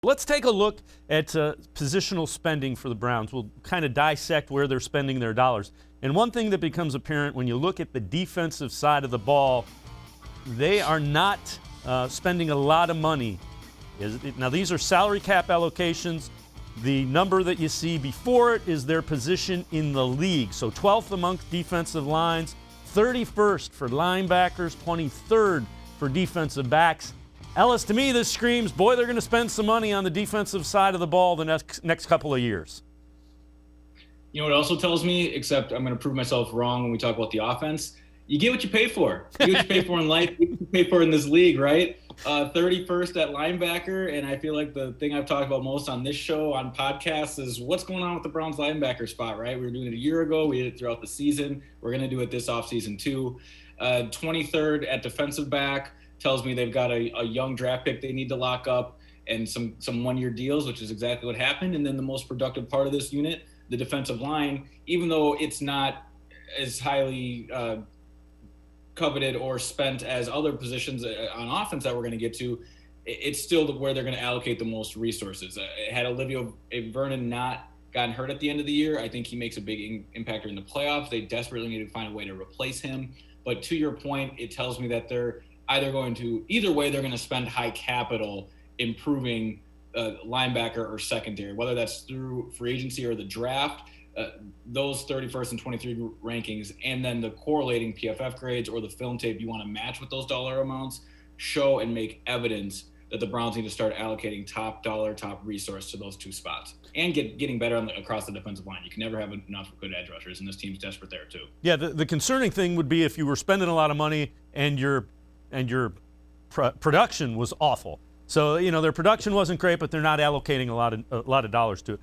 Let's take a look at positional spending for the Browns. We'll kind of dissect where they're spending their dollars. And one thing that becomes apparent when you look at the defensive side of the ball, they are not spending a lot of money. Now, these are salary cap allocations. The number that you see before it is their position in the league. So 12th amongst defensive lines, 31st for linebackers, 23rd for defensive backs. Ellis, to me, this screams, boy, they're going to spend some money on the defensive side of the ball the next couple of years. You know what it also tells me, except I'm going to prove myself wrong when we talk about the offense, you get what you pay for. You get what you pay for in life, you get what you pay for in this league, right? 31st at linebacker, and I feel like the thing I've talked about most on this show, on podcasts, is what's going on with the Browns linebacker spot, right? We were doing it a year ago. We did it throughout the season. We're going to do it this offseason too. 23rd at defensive back tells me they've got a young draft pick they need to lock up and some one-year deals, which is exactly what happened. And then the most productive part of this unit, the defensive line, even though it's not as highly coveted or spent as other positions on offense that we're going to get to, it's still where they're going to allocate the most resources. Had Olivia Vernon not gotten hurt at the end of the year, I think he makes a big impact in the playoffs. They desperately need to find a way to replace him. But to your point, it tells me that they're either going to spend high capital improving linebacker or secondary, whether that's through free agency or the draft. Those 31st and 23 rankings, and then the correlating PFF grades or the film tape you want to match with those dollar amounts, show and make evidence that the Browns need to start allocating top dollar, top resource to those two spots and getting better across the defensive line. You can never have enough good edge rushers, and this team's desperate there too. Yeah, the concerning thing would be if you were spending a lot of money and your production was awful. So, their production wasn't great, but they're not allocating a lot of dollars to it.